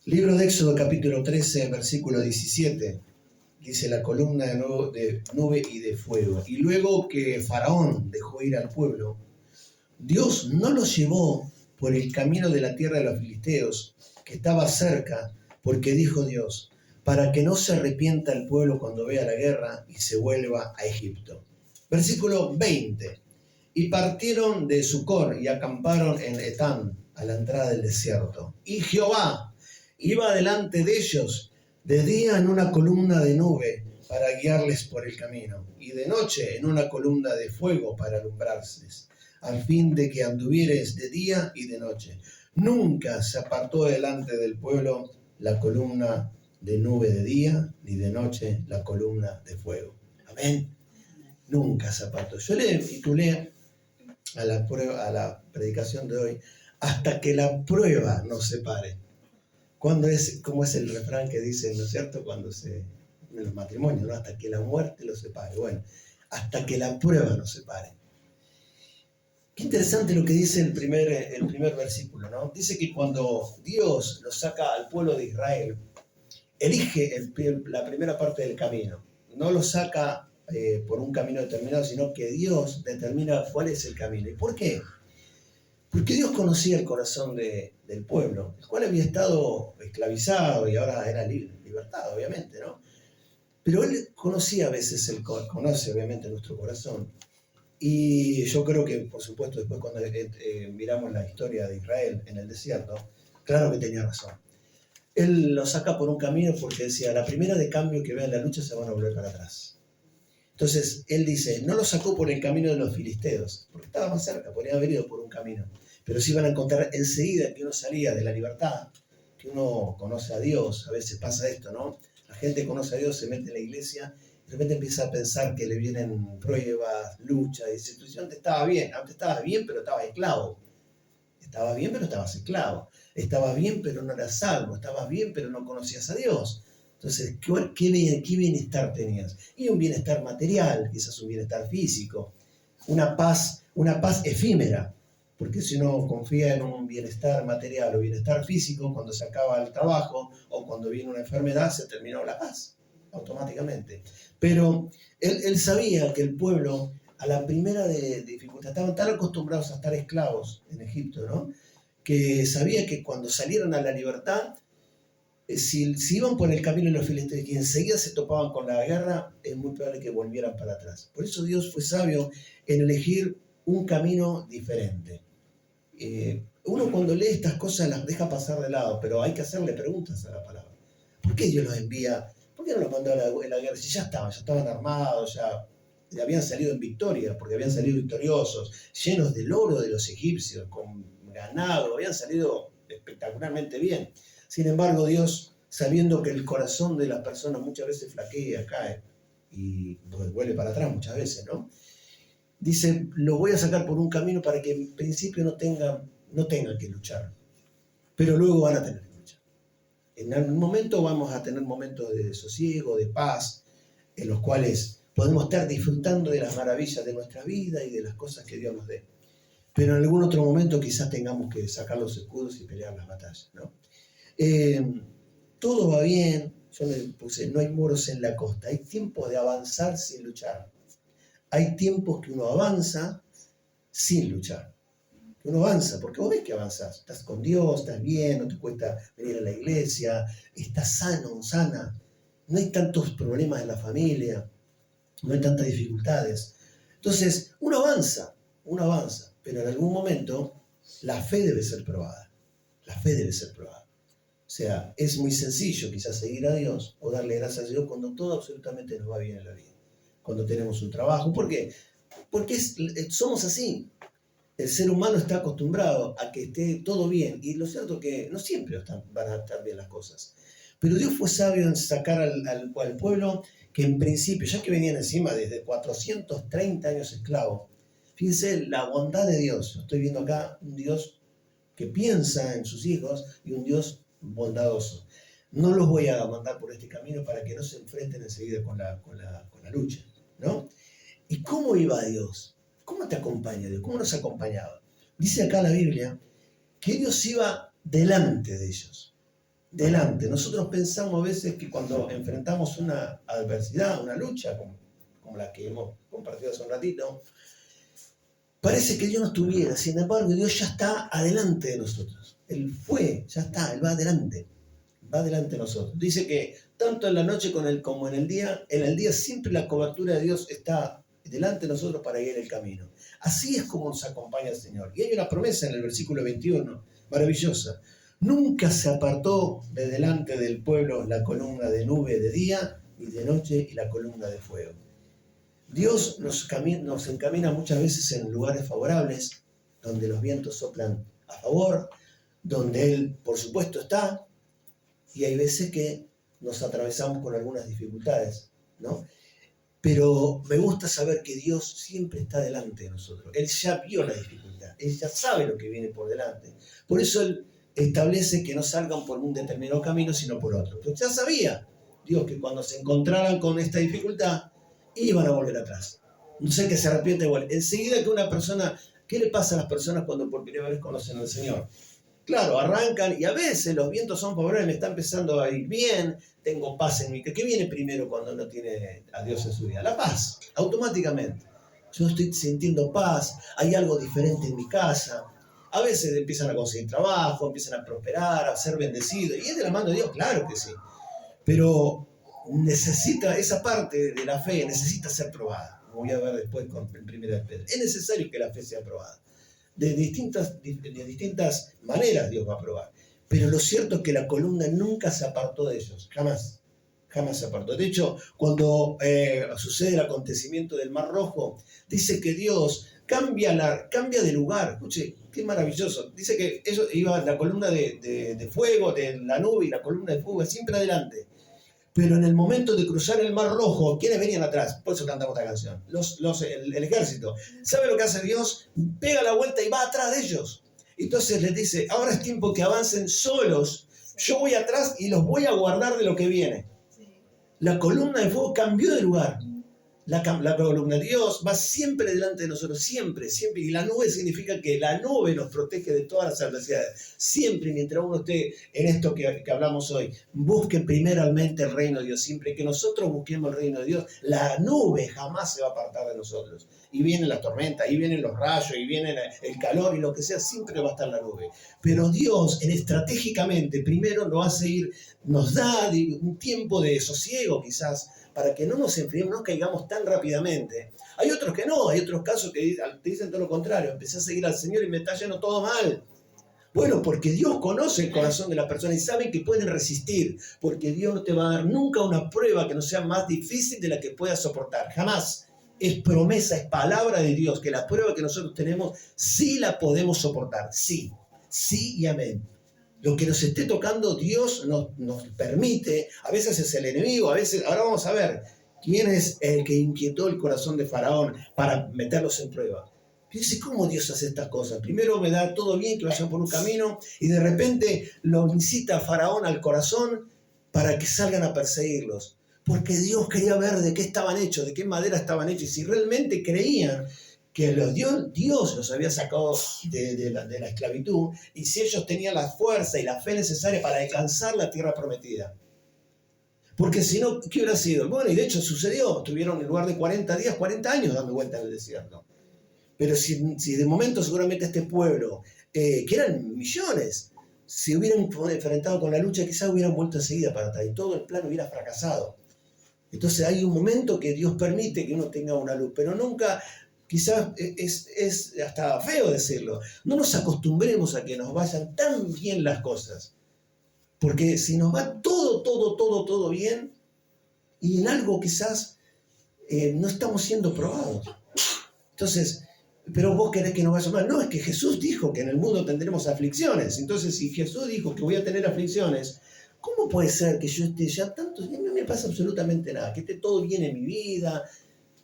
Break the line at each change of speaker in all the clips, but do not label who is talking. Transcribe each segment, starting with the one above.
Libro de Éxodo capítulo 13, versículo 17. Dice la columna de nube y de fuego. Y luego que Faraón dejó ir al pueblo, Dios no los llevó por el camino de la tierra de los filisteos, que estaba cerca, porque dijo Dios, para que no se arrepienta el pueblo cuando vea la guerra y se vuelva a Egipto. Versículo 20. Y partieron de Sucor y acamparon en Etán, a la entrada del desierto. Y Jehová iba delante de ellos de día en una columna de nube para guiarles por el camino, y de noche en una columna de fuego para alumbrarles, al fin de que anduvieres de día y de noche. Nunca se apartó delante del pueblo la columna de nube de día, ni de noche la columna de fuego. Amén. Nunca se apartó. Yo le titulé a la predicación de hoy, hasta que la prueba nos separe. ¿Cómo es el refrán que dice, ¿no es cierto?, en los matrimonios, ¿no? Hasta que la muerte los separe. Bueno, hasta que la prueba nos separe. Qué interesante lo que dice el primer versículo, ¿no? Dice que cuando Dios los saca al pueblo de Israel, elige la primera parte del camino. No lo saca por un camino determinado, sino que Dios determina cuál es el camino. ¿Y por qué? Porque Dios conocía el corazón del pueblo, el cual había estado esclavizado y ahora era libertado, obviamente, ¿no? Pero Él conocía a veces, conoce obviamente nuestro corazón. Y yo creo que, por supuesto, después cuando miramos la historia de Israel en el desierto, claro que tenía razón. Él lo saca por un camino porque decía, la primera de cambio que vean la lucha se van a volver para atrás. Entonces, él dice, no lo sacó por el camino de los filisteos, porque estaba más cerca, podría haber ido por un camino. Pero sí van a encontrar enseguida que uno salía de la libertad, que uno conoce a Dios. A veces pasa esto, ¿no? La gente conoce a Dios, se mete en la iglesia, de repente empieza a pensar que le vienen pruebas, luchas, y dice, tú antes estabas bien, pero estabas esclavo. Estabas bien, pero estabas esclavo. Estabas bien, pero no eras salvo. Estabas bien, pero no conocías a Dios. Entonces, ¿qué bienestar tenías? Y un bienestar material, quizás un bienestar físico, una paz efímera, porque si uno confía en un bienestar material o bienestar físico, cuando se acaba el trabajo o cuando viene una enfermedad, se terminó la paz, automáticamente. Pero él sabía que el pueblo, a la primera de dificultad, estaban tan acostumbrados a estar esclavos en Egipto, ¿no?, que sabía que cuando salieron a la libertad, si iban por el camino de los filisteos y enseguida se topaban con la guerra, es muy probable que volvieran para atrás. Por eso Dios fue sabio en elegir un camino diferente. Uno cuando lee estas cosas las deja pasar de lado, pero hay que hacerle preguntas a la palabra. ¿Por qué Dios los envía? ¿Por qué no los mandó a la guerra? Si ya estaban armados, ya habían salido en victoria, porque habían salido victoriosos, llenos del oro de los egipcios, con ganado, habían salido espectacularmente bien. Sin embargo, Dios, sabiendo que el corazón de las personas muchas veces flaquea, cae y vuelve para atrás muchas veces, ¿no?, dice, los voy a sacar por un camino para que en principio no tengan que luchar, pero luego van a tener que luchar. En algún momento vamos a tener momentos de sosiego, de paz, en los cuales podemos estar disfrutando de las maravillas de nuestra vida y de las cosas que Dios nos dé. Pero en algún otro momento quizás tengamos que sacar los escudos y pelear las batallas, ¿no? Todo va bien, yo le puse, no hay muros en la costa, hay tiempo de avanzar sin luchar. Hay tiempos que uno avanza sin luchar. Que uno avanza, porque vos ves que avanzás. Estás con Dios, estás bien, no te cuesta venir a la iglesia, estás sano, sana. No hay tantos problemas en la familia, no hay tantas dificultades. Entonces, uno avanza, pero en algún momento la fe debe ser probada. La fe debe ser probada. O sea, es muy sencillo quizás seguir a Dios o darle gracias a Dios cuando todo absolutamente nos va bien en la vida. Cuando tenemos un trabajo. ¿Por qué? Porque somos así. El ser humano está acostumbrado a que esté todo bien. Y lo cierto es que no siempre van a estar bien las cosas. Pero Dios fue sabio en sacar al pueblo que en principio, ya que venían encima desde 430 años esclavos, fíjense la bondad de Dios. Estoy viendo acá un Dios que piensa en sus hijos y un Dios bondadoso. No los voy a mandar por este camino para que no se enfrenten enseguida con la lucha, ¿no? ¿Y cómo iba Dios? ¿Cómo te acompaña Dios? ¿Cómo nos acompañaba? Dice acá la Biblia que Dios iba delante de ellos. delante. Nosotros pensamos a veces que cuando enfrentamos una adversidad, una lucha, como la que hemos compartido hace un ratito, parece que Dios no estuviera. Sin embargo, Dios ya está adelante de nosotros. Él fue, ya está, Él va adelante. Va adelante de nosotros. Dice que tanto en la noche como en el día siempre la cobertura de Dios está delante de nosotros para guiar el camino. Así es como nos acompaña el Señor. Y hay una promesa en el versículo 21, maravillosa. Nunca se apartó de delante del pueblo la columna de nube de día y de noche y la columna de fuego. Dios nos encamina muchas veces en lugares favorables, donde los vientos soplan a favor, donde Él, por supuesto, está, y hay veces que nos atravesamos con algunas dificultades, ¿no? Pero me gusta saber que Dios siempre está delante de nosotros. Él ya vio la dificultad, Él ya sabe lo que viene por delante. Por eso Él establece que no salgan por un determinado camino, sino por otro. Pero ya sabía Dios que cuando se encontraran con esta dificultad, iban a volver atrás. No sé, que se arrepiente igual. Enseguida que una persona, ¿qué le pasa a las personas cuando por primera vez conocen al Señor? Claro, arrancan y a veces los vientos son favorables, me está empezando a ir bien, tengo paz en mi casa. ¿Qué viene primero cuando uno tiene a Dios en su vida? La paz, automáticamente. Yo estoy sintiendo paz, hay algo diferente en mi casa. A veces empiezan a conseguir trabajo, empiezan a prosperar, a ser bendecidos. ¿Y es de la mano de Dios? Claro que sí. Pero necesita, esa parte de la fe necesita ser probada. Como voy a ver después en Primera de Pedro. Es necesario que la fe sea probada. De distintas maneras Dios va a probar. Pero lo cierto es que la columna nunca se apartó de ellos, jamás se apartó. De hecho, cuando sucede el acontecimiento del Mar Rojo, dice que Dios cambia de lugar. Escuche, qué maravilloso. Dice que eso iba la columna de fuego, de la nube y la columna de fuego siempre adelante. Pero en el momento de cruzar el Mar Rojo, ¿quiénes venían atrás? Por eso cantamos esta canción. El ejército. ¿Sabe lo que hace Dios? Pega la vuelta y va atrás de ellos. Entonces les dice, ahora es tiempo que avancen solos. Yo voy atrás y los voy a guardar de lo que viene. La columna de fuego cambió de lugar. La columna de Dios va siempre delante de nosotros, siempre, siempre. Y la nube significa que la nube nos protege de todas las adversidades. Siempre, mientras uno esté en esto que hablamos hoy, busque primeramente el reino de Dios. Siempre que nosotros busquemos el reino de Dios, la nube jamás se va a apartar de nosotros. Y vienen las tormentas, y vienen los rayos, y viene el calor, y lo que sea, siempre va a estar la nube. Pero Dios, estratégicamente, primero nos da un tiempo de sosiego, quizás, para que no nos enfriemos, no caigamos tan rápidamente. Hay otros que no, hay otros casos que te dicen todo lo contrario, empecé a seguir al Señor y me está yendo todo mal. Bueno, porque Dios conoce el corazón de la persona y sabe que pueden resistir, porque Dios no te va a dar nunca una prueba que no sea más difícil de la que puedas soportar, jamás. Es promesa, es palabra de Dios, que la prueba que nosotros tenemos sí la podemos soportar, sí, sí y amén. Lo que nos esté tocando, Dios nos permite. A veces es el enemigo, a veces. Ahora vamos a ver quién es el que inquietó el corazón de Faraón para meterlos en prueba. Fíjense cómo Dios hace estas cosas. Primero me da todo bien, que vayan por un camino, y de repente lo incita a Faraón al corazón para que salgan a perseguirlos. Porque Dios quería ver de qué estaban hechos, de qué madera estaban hechos, y si realmente creían que Dios los había sacado de la esclavitud, y si ellos tenían la fuerza y la fe necesaria para alcanzar la tierra prometida. Porque si no, ¿qué hubiera sido? Bueno, y de hecho sucedió, estuvieron en lugar de 40 días, 40 años dando vuelta en el desierto. Pero si de momento seguramente este pueblo, que eran millones, si hubieran enfrentado con la lucha, quizás hubieran vuelto enseguida para atrás y todo el plan hubiera fracasado. Entonces hay un momento que Dios permite que uno tenga una luz, pero nunca... Quizás es hasta feo decirlo, no nos acostumbremos a que nos vayan tan bien las cosas. Porque si nos va todo bien, y en algo quizás no estamos siendo probados. Entonces, pero vos querés que nos vaya mal. No, es que Jesús dijo que en el mundo tendremos aflicciones. Entonces, si Jesús dijo que voy a tener aflicciones, ¿cómo puede ser que yo esté ya tanto? No me pasa absolutamente nada, que esté todo bien en mi vida.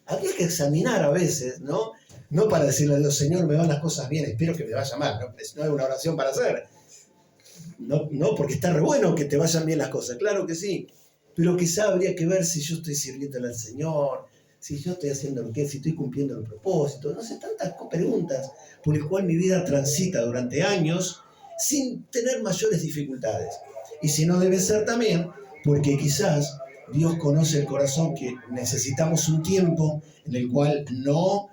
Habría que examinar a veces, ¿no? No para decirle a Dios, Señor, me van las cosas bien, espero que me vaya mal. No es una oración para hacer. No, porque está re bueno que te vayan bien las cosas, claro que sí. Pero quizá habría que ver si yo estoy sirviéndole al Señor, si yo estoy haciendo lo que es, si estoy cumpliendo el propósito. No sé, tantas preguntas por las cuales mi vida transita durante años sin tener mayores dificultades. Y si no debe ser también, porque quizás Dios conoce el corazón que necesitamos un tiempo en el cual no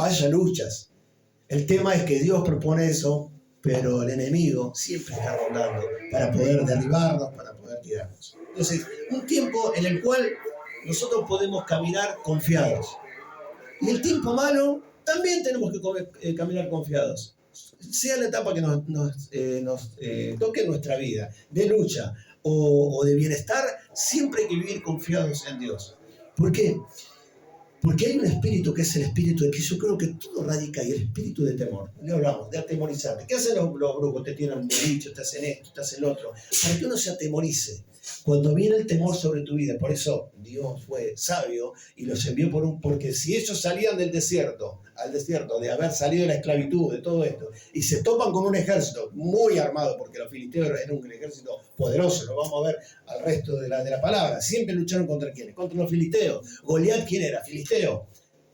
haya luchas. El tema es que Dios propone eso, pero el enemigo siempre está rondando para poder derribarnos, para poder tirarnos. Entonces, un tiempo en el cual nosotros podemos caminar confiados. Y el tiempo malo también tenemos que caminar confiados. Sea la etapa que nos toque en nuestra vida, de lucha o de bienestar, siempre hay que vivir confiados en Dios. ¿Por qué? Porque hay un espíritu que es el espíritu de que yo creo que todo radica ahí, el espíritu de temor. Le hablamos, de atemorizarte. ¿Qué hacen los brujos? Te tiran un dicho, te hacen esto, te hacen lo otro. Para que uno se atemorice. Cuando viene el temor sobre tu vida, por eso Dios fue sabio y los envió porque si ellos salían del desierto, al desierto, de haber salido de la esclavitud, de todo esto, y se topan con un ejército muy armado, porque los filisteos eran un ejército poderoso, lo vamos a ver al resto de la palabra, siempre lucharon contra quiénes, contra los filisteos. Goliat, ¿quién era? Filisteo.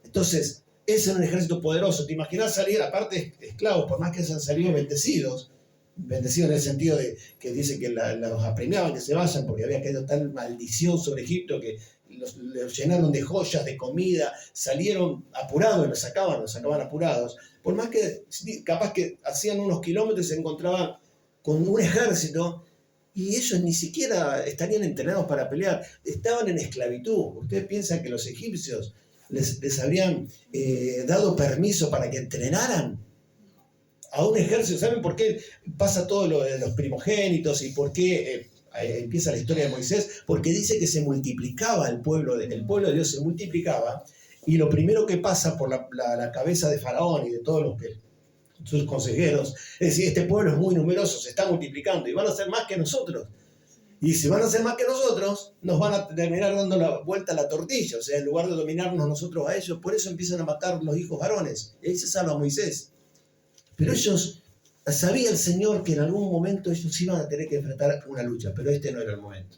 Entonces, ese era un ejército poderoso. ¿Te imaginas salir, aparte esclavos, por más que hayan salido bendecidos en el sentido de que dice que los apremiaban que se vayan porque había caído tal maldición sobre Egipto que los llenaron de joyas, de comida, salieron apurados y los sacaban apurados. Por más que capaz que hacían unos kilómetros y se encontraban con un ejército y ellos ni siquiera estarían entrenados para pelear, estaban en esclavitud. ¿Ustedes piensan que los egipcios les habrían dado permiso para que entrenaran a un ejército? ¿Saben por qué pasa todo lo de los primogénitos y por qué empieza la historia de Moisés? Porque dice que se multiplicaba el pueblo de Dios, se multiplicaba, y lo primero que pasa por la cabeza de Faraón y de todos sus consejeros es decir, este pueblo es muy numeroso, se está multiplicando y van a ser más que nosotros. Y si van a ser más que nosotros, nos van a terminar dando la vuelta a la tortilla. O sea, en lugar de dominarnos nosotros a ellos, por eso empiezan a matar los hijos varones. Y ahí se salva Moisés. Pero ellos, sabía el Señor que en algún momento ellos iban a tener que enfrentar una lucha, pero este no era el momento.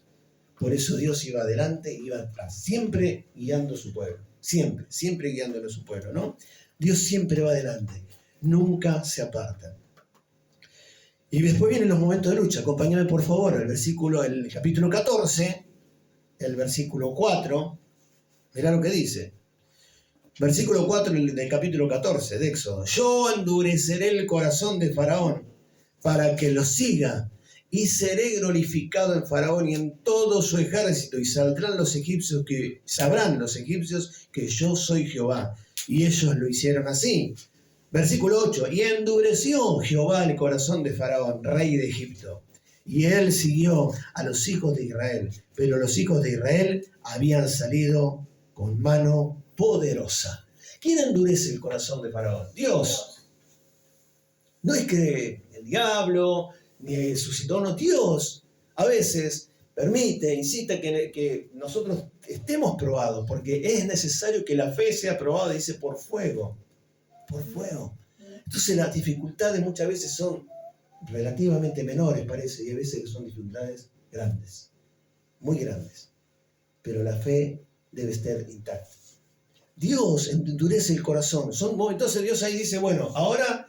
Por eso Dios iba adelante, iba siempre guiando a su pueblo, siempre guiándolo a su pueblo, ¿no? Dios siempre va adelante, nunca se aparta. Y después vienen los momentos de lucha. Acompáñame por favor el capítulo 14, el versículo 4, mirá lo que dice. Versículo 4 del capítulo 14 de Éxodo. Yo endureceré el corazón de Faraón para que lo siga, y seré glorificado en Faraón y en todo su ejército, y sabrán los egipcios que yo soy Jehová. Y ellos lo hicieron así. Versículo 8. Y endureció Jehová el corazón de Faraón, rey de Egipto, y él siguió a los hijos de Israel, pero los hijos de Israel habían salido con mano poderosa. ¿Quién endurece el corazón de Faraón? Dios. No es que el diablo ni suscitó, no, Dios a veces permite, incita que nosotros estemos probados, porque es necesario que la fe sea probada, dice, por fuego. Entonces las dificultades muchas veces son relativamente menores, parece, y a veces son dificultades grandes, muy grandes, pero la fe debe estar intacta. Dios endurece el corazón. Entonces Dios ahí dice, bueno, ahora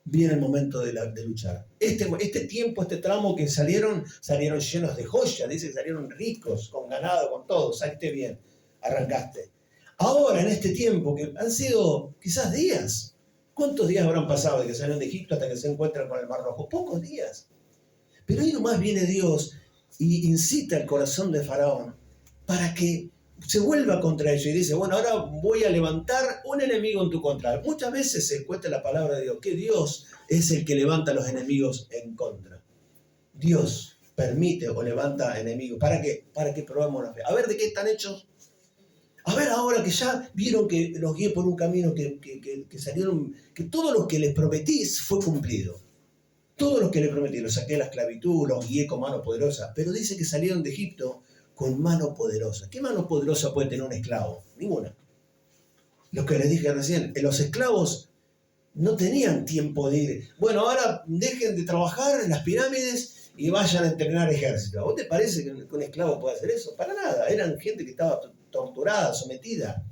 viene el momento de luchar. Este tiempo, este tramo que salieron llenos de joyas, dice que salieron ricos, con ganado, con todo, saliste bien, arrancaste. Ahora, en este tiempo, que han sido quizás días, ¿cuántos días habrán pasado de que salieron de Egipto hasta que se encuentran con el Mar Rojo? Pocos días. Pero ahí nomás viene Dios y incita el corazón de Faraón para que se vuelva contra ellos y dice, bueno, ahora voy a levantar un enemigo en tu contra. Muchas veces se encuentra la palabra de Dios, que Dios es el que levanta a los enemigos en contra. Dios permite o levanta enemigos. ¿Para qué? Para que probemos la fe. A ver de qué están hechos. A ver ahora que ya vieron que los guié por un camino que salieron, que todo lo que les prometí fue cumplido. Todo lo que les prometí, los saqué de la esclavitud, los guié con mano poderosa. Pero dice que salieron de Egipto con mano poderosa. ¿Qué mano poderosa puede tener un esclavo? Ninguna. Lo que les dije recién, los esclavos no tenían tiempo de ir. Bueno, ahora dejen de trabajar en las pirámides y vayan a entrenar ejército. ¿A vos te parece que un esclavo puede hacer eso? Para nada. Eran gente que estaba torturada, sometida.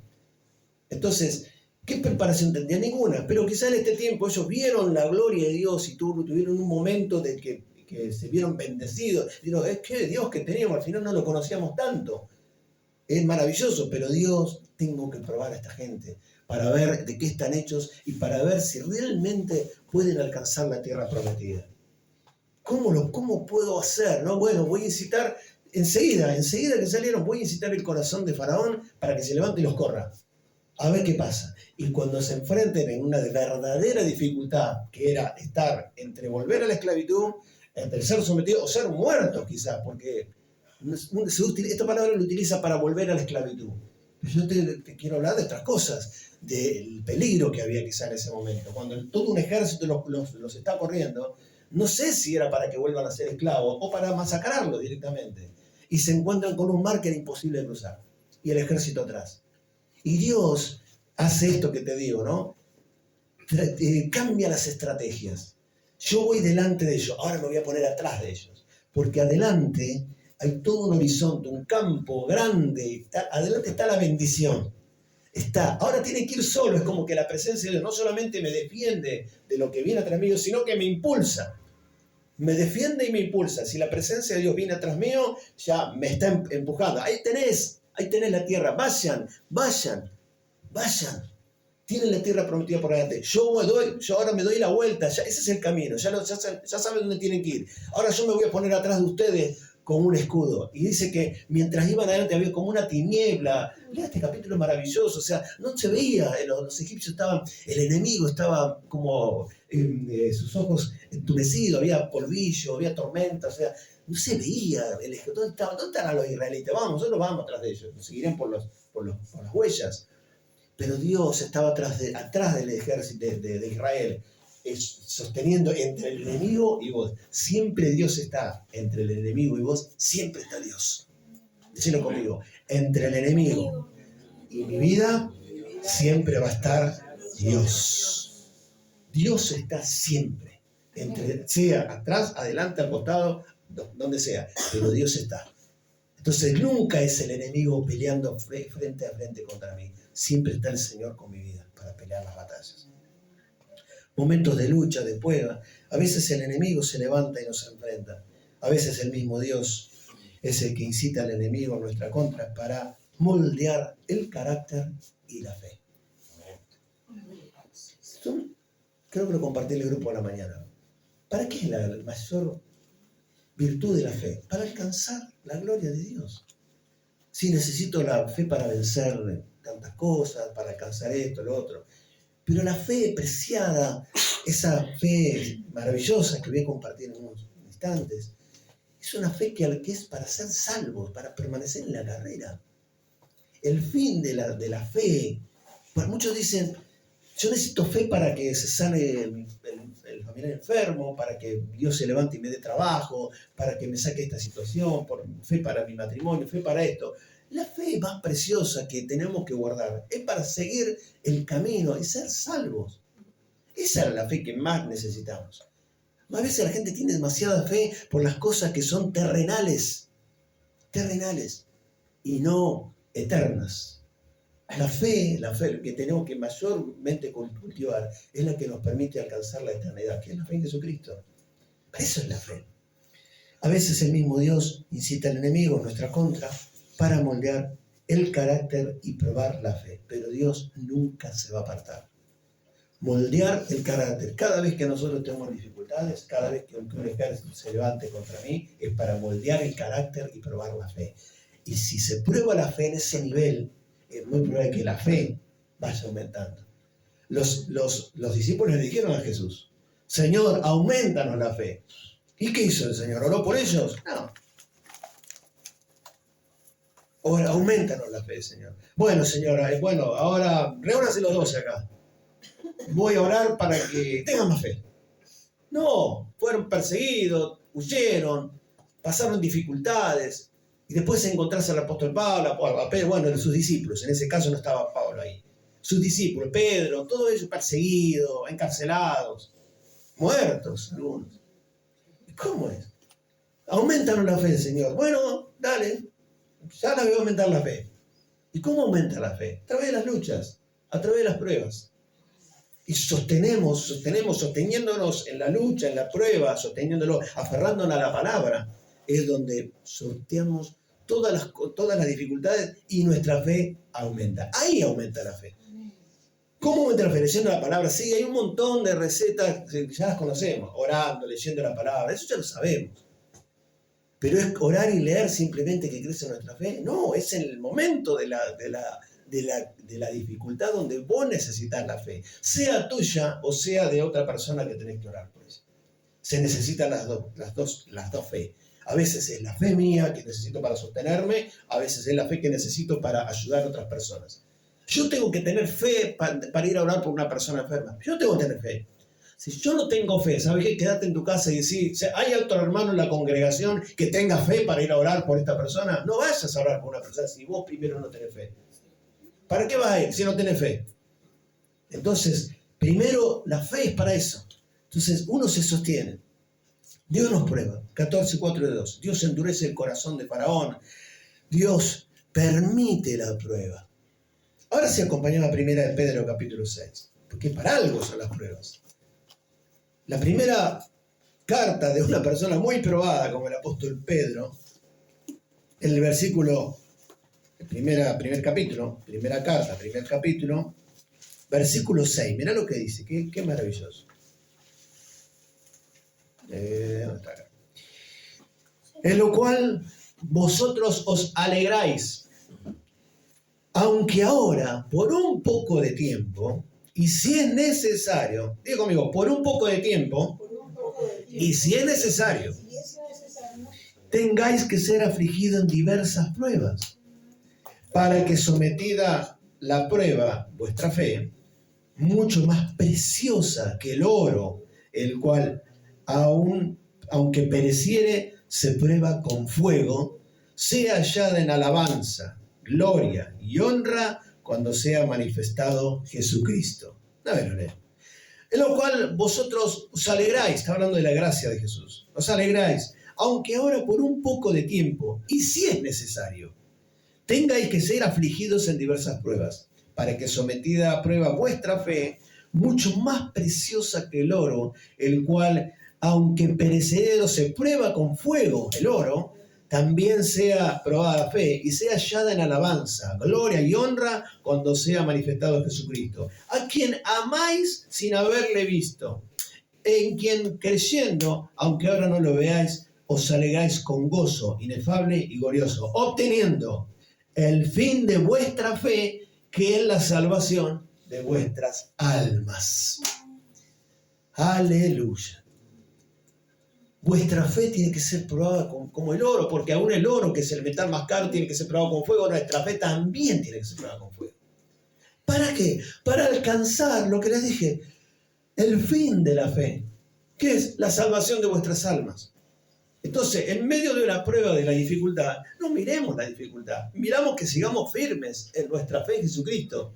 Entonces, ¿qué preparación tendría? Ninguna. Pero quizá en este tiempo ellos vieron la gloria de Dios y tuvieron un momento de que que se vieron bendecidos. Digo, es que Dios que teníamos, al final no lo conocíamos tanto. Es maravilloso, pero Dios, tengo que probar a esta gente para ver de qué están hechos y para ver si realmente pueden alcanzar la tierra prometida. ¿Cómo puedo hacer? ¿No? Bueno, voy a incitar enseguida que salieron, voy a incitar el corazón de Faraón para que se levante y los corra. A ver qué pasa. Y cuando se enfrenten en una verdadera dificultad, que era estar entre volver a la esclavitud, entre ser sometido o ser muerto quizás, porque esta palabra lo utiliza para volver a la esclavitud. Pero yo te quiero hablar de otras cosas, del peligro que había quizá en ese momento. Cuando todo un ejército los está corriendo, no sé si era para que vuelvan a ser esclavos o para masacrarlos directamente. Y se encuentran con un mar que era imposible de cruzar. Y el ejército atrás. Y Dios hace esto que te digo, ¿no? Cambia las estrategias. Yo voy delante de ellos, ahora me voy a poner atrás de ellos. Porque adelante hay todo un horizonte, un campo grande. Adelante está la bendición. Ahora tiene que ir solo, es como que la presencia de Dios no solamente me defiende de lo que viene atrás mío, sino que me impulsa. Me defiende y me impulsa. Si la presencia de Dios viene atrás mío, ya me está empujando. Ahí tenés la tierra. Vayan. Tienen la tierra prometida por delante. Yo ahora me doy la vuelta. Ya, ese es el camino. Ya saben dónde tienen que ir. Ahora yo me voy a poner atrás de ustedes con un escudo. Y dice que mientras iban adelante había como una tiniebla. Mira, este capítulo es maravilloso. O sea, no se veía. Los egipcios el enemigo estaba como sus ojos entumecidos. Había polvillo, había tormenta. O sea, no se veía. ¿Dónde estaban los israelitas? Vamos, nosotros vamos atrás de ellos. Nos seguirán por las huellas. Pero Dios estaba atrás del ejército de Israel, sosteniendo entre el enemigo y vos. Siempre Dios está entre el enemigo y vos, siempre está Dios. Decilo conmigo, entre el enemigo y mi vida, siempre va a estar Dios. Dios está siempre, sea atrás, adelante, al costado, donde sea, pero Dios está. Entonces nunca es el enemigo peleando frente a frente contra mí. Siempre está el Señor con mi vida para pelear las batallas. Momentos de lucha, de prueba. A veces el enemigo se levanta y nos enfrenta. A veces el mismo Dios es el que incita al enemigo en nuestra contra para moldear el carácter y la fe. Creo que lo compartí en el grupo a la mañana. ¿Para qué es la mayor virtud de la fe? Para alcanzar la gloria de Dios. Sí, necesito la fe para vencer tantas cosas, para alcanzar esto, lo otro. Pero la fe preciada, esa fe maravillosa que voy a compartir en unos instantes, es una fe que es para ser salvos, para permanecer en la carrera. El fin de la fe, pues muchos dicen, yo necesito fe para que se sane el familiar enfermo, para que Dios se levante y me dé trabajo, para que me saque esta situación, fe para mi matrimonio, fe para esto. La fe más preciosa que tenemos que guardar es para seguir el camino y ser salvos. Esa es la fe que más necesitamos. A veces la gente tiene demasiada fe por las cosas que son terrenales y no eternas. La fe que tenemos que mayormente cultivar es la que nos permite alcanzar la eternidad, que es la fe en Jesucristo. Eso es la fe. A veces el mismo Dios incita al enemigo en nuestra contra para moldear el carácter y probar la fe. Pero Dios nunca se va a apartar. Moldear el carácter. Cada vez que nosotros tenemos dificultades, cada vez que un ejército se levante contra mí, es para moldear el carácter y probar la fe. Y si se prueba la fe en ese nivel, es muy probable que la fe vaya aumentando. Los discípulos le dijeron a Jesús, Señor, aumentanos la fe. ¿Y qué hizo el Señor? ¿Oró por ellos? No. Ahora, aumentanos la fe, Señor. Bueno, señora, ahora reúnanse los 12 acá. Voy a orar para que tengan más fe. No, fueron perseguidos, huyeron, pasaron dificultades. Y después se encontrarse al apóstol Pablo, a Pedro, bueno, sus discípulos, en ese caso no estaba Pablo ahí. Sus discípulos, Pedro, todos ellos perseguidos, encarcelados, muertos algunos. ¿Cómo es? Aumentanos la fe, Señor. Bueno, dale, ya la voy a aumentar la fe. ¿Y cómo aumenta la fe? A través de las luchas, a través de las pruebas. y sosteniéndonos en la lucha, en la prueba, aferrándonos a la palabra, es donde sorteamos todas las dificultades y nuestra fe aumenta. Ahí aumenta la fe. ¿Cómo aumenta la fe? Leyendo la palabra. Sí, hay un montón de recetas, ya las conocemos, orando, leyendo la palabra, eso ya lo sabemos. Pero es orar y leer simplemente que crece nuestra fe. No, es en el momento de la dificultad donde vos necesitas la fe, sea tuya o sea de otra persona que tenés que orar por ella. Se necesitan las dos fe. A veces es la fe mía que necesito para sostenerme, a veces es la fe que necesito para ayudar a otras personas. Yo tengo que tener fe para ir a orar por una persona enferma. Yo tengo que tener fe. Si yo no tengo fe, ¿sabes qué? Quédate en tu casa y decir, ¿hay otro hermano en la congregación que tenga fe para ir a orar por esta persona? No vayas a orar por una persona si vos primero no tenés fe. ¿Para qué vas a ir si no tenés fe? Entonces, primero la fe es para eso. Entonces, uno se sostiene. Dios nos prueba. 14:4-2. Dios endurece el corazón de Faraón. Dios permite la prueba. Ahora sí acompañamos a primera de Pedro, capítulo 6. Porque para algo son las pruebas. La primera carta de una persona muy probada, como el apóstol Pedro, en el versículo, primer capítulo, versículo 6. Mirá lo que dice, qué maravilloso. ¿Dónde está acá? En lo cual vosotros os alegráis, aunque ahora, por un poco de tiempo, y si es necesario, diga conmigo, por un poco de tiempo, y si es necesario, tengáis que ser afligidos en diversas pruebas, para que sometida la prueba, vuestra fe, mucho más preciosa que el oro, el cual, aunque pereciere, se prueba con fuego, sea hallada en alabanza, gloria y honra cuando sea manifestado Jesucristo. A ver, leo. En lo cual vosotros os alegráis, está hablando de la gracia de Jesús, os alegráis, aunque ahora por un poco de tiempo, y si es necesario, tengáis que ser afligidos en diversas pruebas, para que sometida a prueba vuestra fe, mucho más preciosa que el oro, el cual, aunque perecedero se prueba con fuego, el oro, también sea probada la fe y sea hallada en alabanza, gloria y honra cuando sea manifestado Jesucristo, a quien amáis sin haberle visto, en quien creyendo, aunque ahora no lo veáis, os alegráis con gozo inefable y glorioso, obteniendo el fin de vuestra fe, que es la salvación de vuestras almas. Aleluya. Vuestra fe tiene que ser probada como el oro, porque aún el oro, que es el metal más caro, tiene que ser probado con fuego. Nuestra fe también tiene que ser probada con fuego. ¿Para qué? Para alcanzar lo que les dije, el fin de la fe, que es la salvación de vuestras almas. Entonces, en medio de una prueba de la dificultad, no miremos la dificultad, miramos que sigamos firmes en nuestra fe en Jesucristo.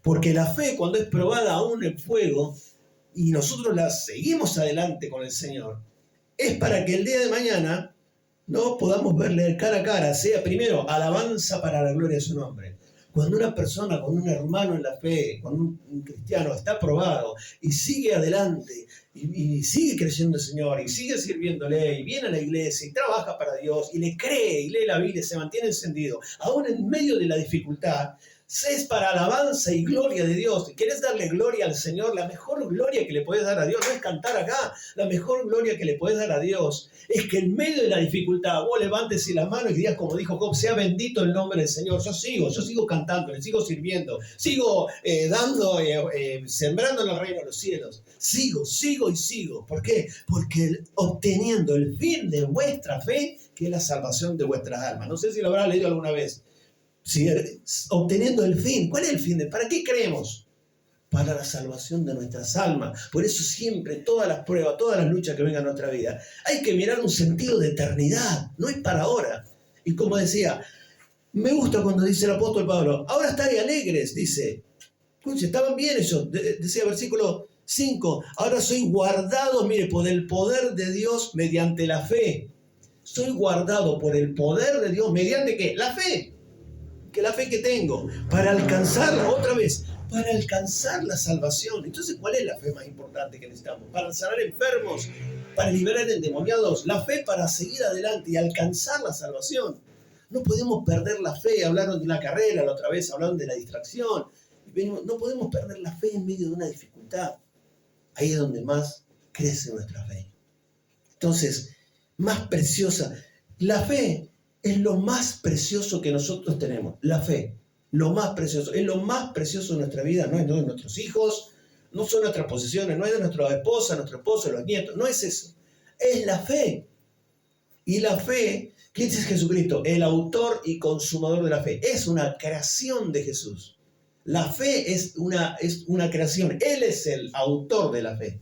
Porque la fe, cuando es probada aún en fuego, y nosotros la seguimos adelante con el Señor, es para que el día de mañana no podamos verle cara a cara, sea primero alabanza para la gloria de su nombre. Cuando una persona, con un hermano en la fe, con un cristiano, está probado y sigue adelante y sigue creyendo el Señor y sigue sirviéndole y viene a la iglesia y trabaja para Dios y le cree y lee la Biblia y se mantiene encendido, aún en medio de la dificultad, es para alabanza y gloria de Dios. ¿Quieres darle gloria al Señor? La mejor gloria que le puedes dar a Dios no es cantar acá. La mejor gloria que le puedes dar a Dios es que en medio de la dificultad vos levantes la mano y digas, como dijo Job, sea bendito el nombre del Señor. Yo sigo cantando, le sigo sirviendo, sigo sembrando en el reino de los cielos. Sigo. ¿Por qué? Porque obteniendo el fin de vuestra fe, que es la salvación de vuestras almas. No sé si lo habrás leído alguna vez. Si obteniendo el fin. ¿Cuál es el fin? ¿Para qué creemos? Para la salvación de nuestras almas. Por eso siempre, todas las pruebas, todas las luchas que vengan a nuestra vida, hay que mirar un sentido de eternidad, no es para ahora. Y como decía, me gusta cuando dice el apóstol Pablo, ahora estáis alegres, dice. Escuche, estaban bien ellos, decía versículo 5, ahora soy guardado, mire, por el poder de Dios mediante la fe. Soy guardado por el poder de Dios mediante ¿qué? La fe. Que la fe que tengo para alcanzar otra vez para alcanzar la salvación. Entonces, ¿cuál es la fe más importante que necesitamos? Para sanar enfermos, para liberar endemoniados, la fe para seguir adelante y alcanzar la salvación. No podemos perder la fe. Hablaron de una carrera la otra vez, hablaron de la distracción. No podemos perder la fe en medio de una dificultad. Ahí es donde más crece nuestra fe. Entonces, más preciosa. La fe es lo más precioso que nosotros tenemos. La fe, lo más precioso. Es lo más precioso de nuestra vida. No es de nuestros hijos, no son nuestras posesiones, no es de nuestra esposa, nuestro esposo, los nietos. No es eso. Es la fe. Y la fe, ¿quién es Jesucristo? El autor y consumador de la fe. Es una creación de Jesús. La fe es una creación. Él es el autor de la fe.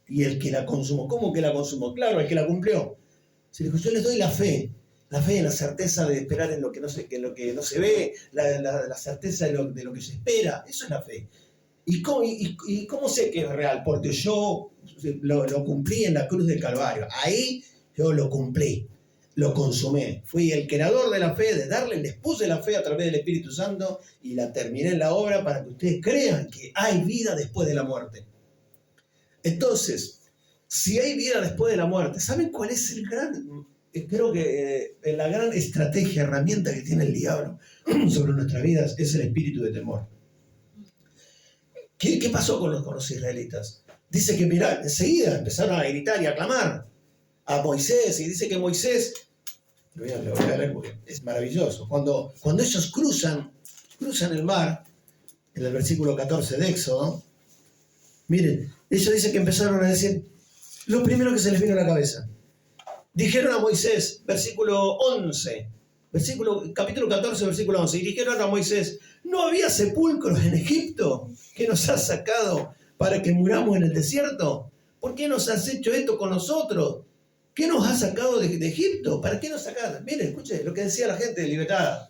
Y el que la consumó. ¿Cómo que la consumó? Claro, el que la cumplió. Se dijo, yo les doy la fe. La fe es la certeza de esperar en lo que no se ve, la certeza de lo que se espera. Eso es la fe. ¿Y cómo sé que es real? Porque yo lo cumplí en la cruz del Calvario. Ahí yo lo cumplí, lo consumé. Fui el creador de la fe, les puse la fe a través del Espíritu Santo y la terminé en la obra para que ustedes crean que hay vida después de la muerte. Entonces, si hay vida después de la muerte, ¿saben cuál es creo que la gran estrategia, herramienta que tiene el diablo sobre nuestras vidas es el espíritu de temor? ¿Qué pasó con los israelitas? Dice que, mirá, enseguida empezaron a gritar y a clamar a Moisés, y dice que Moisés, lo voy a leer porque es maravilloso, cuando ellos cruzan el mar, en el versículo 14 de Éxodo, miren, ellos dicen que empezaron a decir lo primero que se les vino a la cabeza. Dijeron a Moisés, versículo 11, capítulo 14, versículo 11, y dijeron a Moisés, ¿no había sepulcros en Egipto que nos has sacado para que muramos en el desierto? ¿Por qué nos has hecho esto con nosotros? ¿Qué nos has sacado de Egipto? ¿Para qué nos sacaste? Miren, escuchen lo que decía la gente de Libertada,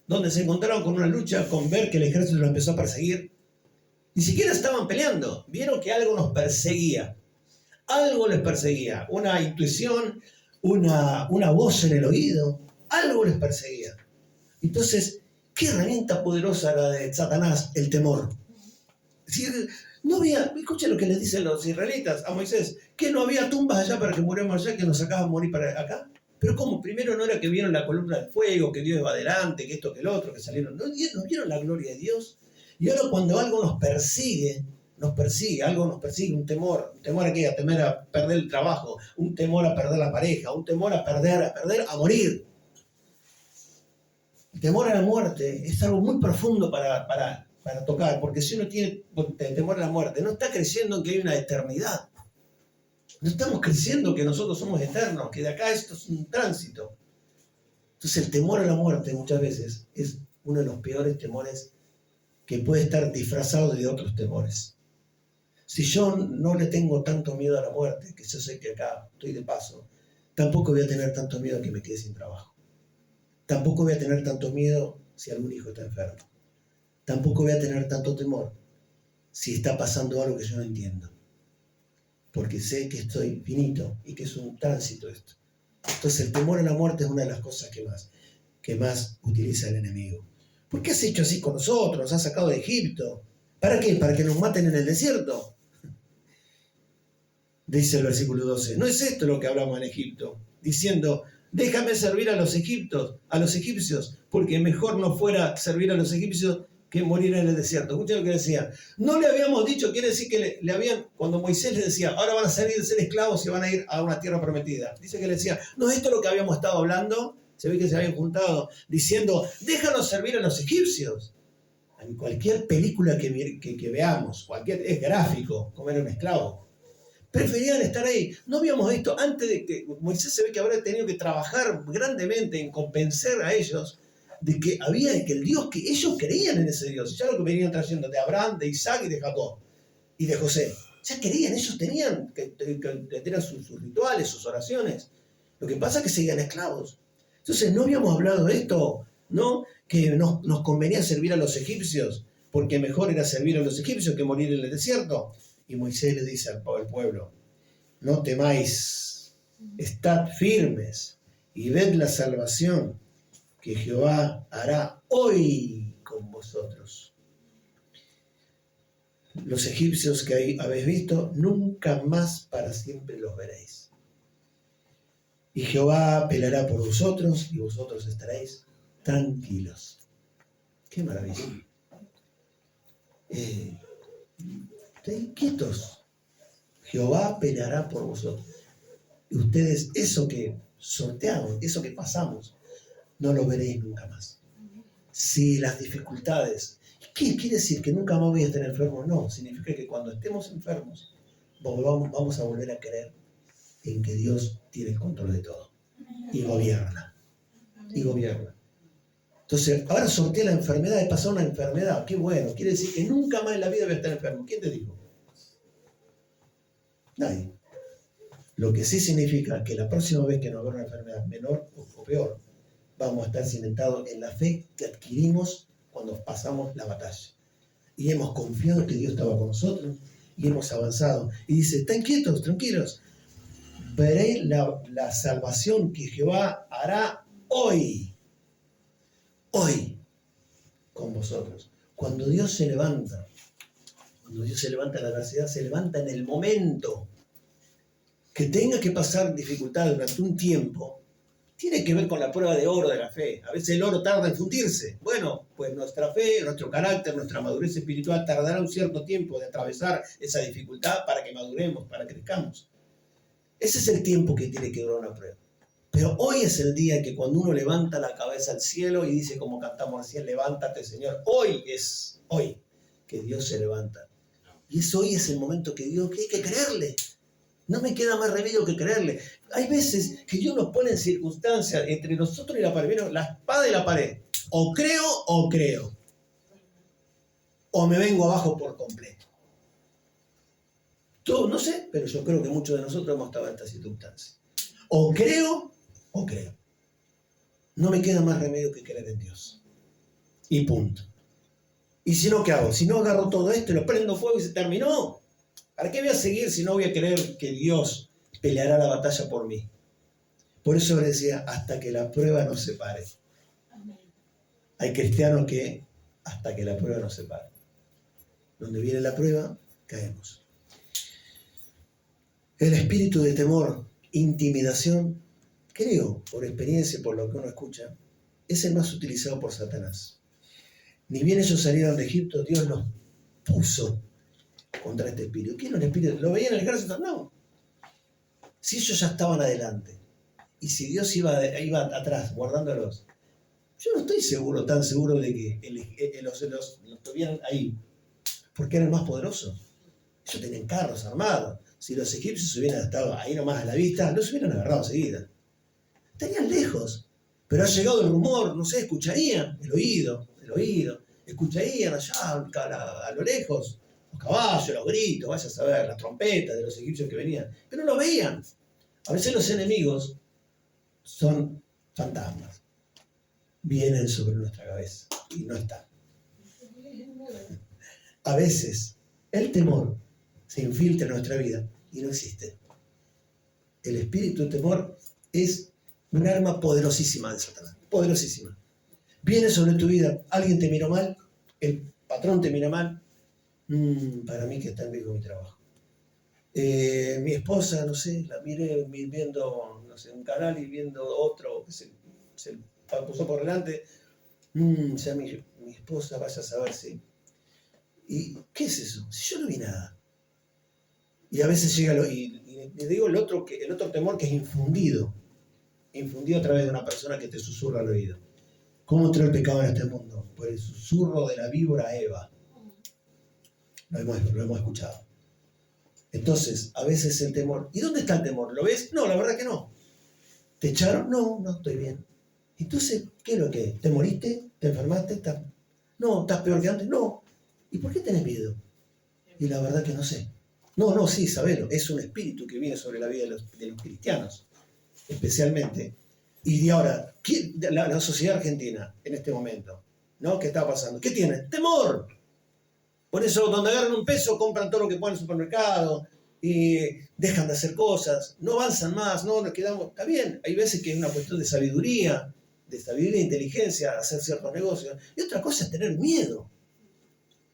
donde se encontraron con una lucha, con ver que el ejército los empezó a perseguir. Ni siquiera estaban peleando, vieron que algo nos perseguía. Algo les perseguía, una intuición, una voz en el oído, algo les perseguía. Entonces, ¿qué herramienta poderosa la de Satanás? El temor. Es decir, no había, escucha lo que les dicen los israelitas a Moisés, que no había tumbas allá para que muramos allá, que nos sacaban morir para acá. Pero ¿cómo? Primero no era que vieron la columna de fuego, que Dios iba adelante, que esto, que el otro, que salieron. ¿No vieron la gloria de Dios? Y ahora cuando algo nos persigue, un temor a qué, a temer a perder el trabajo, un temor a perder la pareja, un temor a perder, a morir. El temor a la muerte es algo muy profundo para tocar, porque si uno tiene temor a la muerte, no está creciendo en que hay una eternidad. No estamos creciendo que nosotros somos eternos, que de acá esto es un tránsito. Entonces el temor a la muerte muchas veces es uno de los peores temores que puede estar disfrazado de otros temores. Si yo no le tengo tanto miedo a la muerte, que yo sé que acá estoy de paso, tampoco voy a tener tanto miedo a que me quede sin trabajo. Tampoco voy a tener tanto miedo si algún hijo está enfermo. Tampoco voy a tener tanto temor si está pasando algo que yo no entiendo. Porque sé que estoy finito y que es un tránsito esto. Entonces el temor a la muerte es una de las cosas que más utiliza el enemigo. ¿Por qué has hecho así con nosotros? Nos has sacado de Egipto. ¿Para qué? ¿Para que nos maten en el desierto? Dice el versículo 12. No es esto lo que hablamos en Egipto, diciendo, déjame servir a los egipcios, porque mejor no fuera servir a los egipcios que morir en el desierto. Escuchen lo que decía. No le habíamos dicho, quiere decir que le habían, cuando Moisés les decía, ahora van a salir de ser esclavos y van a ir a una tierra prometida. Dice que le decía, no es esto lo que habíamos estado hablando. Se ve que se habían juntado diciendo, déjanos servir a los egipcios. En cualquier película que veamos, es gráfico, como era un esclavo. Preferían estar ahí. No habíamos visto, antes de que Moisés se ve que habrá tenido que trabajar grandemente en convencer a ellos de que el Dios que ellos creían en ese Dios. Ya lo que venían trayendo de Abraham, de Isaac y de Jacob y de José. Ya querían, ellos tenían que tener sus rituales, sus oraciones. Lo que pasa es que seguían esclavos. Entonces no habíamos hablado de esto, ¿no? Que nos convenía servir a los egipcios, porque mejor era servir a los egipcios que morir en el desierto. Y Moisés le dice al pueblo, no temáis, estad firmes y ved la salvación que Jehová hará hoy con vosotros. los egipcios que ahí habéis visto, nunca más para siempre los veréis. Y Jehová peleará por vosotros y vosotros estaréis tranquilos. ¡Qué maravilla! Estén quietos. Jehová peleará por vosotros. Y ustedes, eso que sorteamos, eso que pasamos, no lo veréis nunca más. Si las dificultades, ¿qué quiere decir? ¿Que nunca más voy a estar enfermo? No, significa que cuando estemos enfermos, vamos a volver a creer en que Dios tiene el control de todo. Y gobierna. Y gobierna. Entonces, ahora sorteé la enfermedad, he pasado una enfermedad. Qué bueno, quiere decir que nunca más en la vida voy a estar enfermo. ¿Quién te dijo? Nadie. Lo que sí significa que la próxima vez que nos vea una enfermedad menor o peor, vamos a estar cimentados en la fe que adquirimos cuando pasamos la batalla. Y hemos confiado que Dios estaba con nosotros y hemos avanzado. Y dice, están quietos, tranquilos. Veréis la salvación que Jehová hará hoy. Hoy. Con vosotros. Cuando Dios se levanta la adversidad, se levanta en el momento. Que tenga que pasar dificultad durante un tiempo, tiene que ver con la prueba de oro de la fe. A veces el oro tarda en fundirse. Bueno, pues nuestra fe, nuestro carácter, nuestra madurez espiritual tardará un cierto tiempo de atravesar esa dificultad para que maduremos, para que crezcamos. Ese es el tiempo que tiene que durar una prueba. Pero hoy es el día que cuando uno levanta la cabeza al cielo y dice como cantamos recién, levántate Señor, hoy es hoy que Dios se levanta. Y hoy es el momento que Dios, que hay que creerle. No me queda más remedio que creerle. Hay veces que Dios nos pone en circunstancias entre nosotros y la pared, la espada y la pared. O creo. O me vengo abajo por completo. Todo, no sé, pero yo creo que muchos de nosotros hemos estado en estas circunstancias. O creo. No me queda más remedio que creer en Dios. Y punto. Y si no, ¿qué hago? Si no agarro todo esto, lo prendo fuego y se terminó. ¿Para qué voy a seguir si no voy a creer que Dios peleará la batalla por mí? Por eso le decía, hasta que la prueba nos separe. Hay cristianos que hasta que la prueba nos separe. Donde viene la prueba, caemos. El espíritu de temor, intimidación, creo, por experiencia, por lo que uno escucha, es el más utilizado por Satanás. Ni bien ellos salieron de Egipto, Dios los puso contra este espíritu. ¿Quién es el espíritu? ¿Lo veían en el ejército? No. Si ellos ya estaban adelante y si Dios iba atrás guardándolos, yo no estoy tan seguro de que los tuvieran ahí, porque eran más poderosos. Ellos tenían carros armados. Si los egipcios hubieran estado ahí nomás a la vista, los hubieran agarrado enseguida. Estarían lejos, pero ha llegado el rumor, no sé, escucharían el oído, escucharían allá a lo lejos los caballos, los gritos, vaya a saber, las trompetas de los egipcios que venían, pero no lo veían. A veces los enemigos son fantasmas, vienen sobre nuestra cabeza y no están. A veces el temor se infiltra en nuestra vida y no existe. El espíritu de temor es un arma poderosísima de Satanás, poderosísima. Viene sobre tu vida, alguien te miró mal, el patrón te mira mal, para mí que está en riesgo mi trabajo. Mi esposa, no sé, la miré viendo, no sé, un canal y viendo otro que se puso por delante. Ya mi esposa, vaya a saber si. ¿Y qué es eso? Si yo no vi nada. Y a veces llega, y le digo el otro temor que es infundido a través de una persona que te susurra al oído. ¿Cómo entró el pecado en este mundo? Por el susurro de la víbora Eva. Lo hemos escuchado. Entonces, a veces el temor. ¿Y dónde está el temor? ¿Lo ves? No, la verdad que no. ¿Te echaron? No, estoy bien. Entonces, ¿qué es lo que es? ¿Te moriste? ¿Te enfermaste? No, ¿estás peor que antes? No. ¿Y por qué tenés miedo? Y la verdad que no sé. No, sí, sabelo. Es un espíritu que viene sobre la vida de los cristianos, especialmente. Y de ahora, la sociedad argentina, en este momento, ¿no? ¿Qué está pasando? ¿Qué tiene? ¡Temor! Por eso, donde agarran un peso, compran todo lo que pueden en el supermercado y dejan de hacer cosas, no avanzan más, no nos quedamos. Está bien, hay veces que es una cuestión de sabiduría e inteligencia hacer ciertos negocios. Y otra cosa es tener miedo.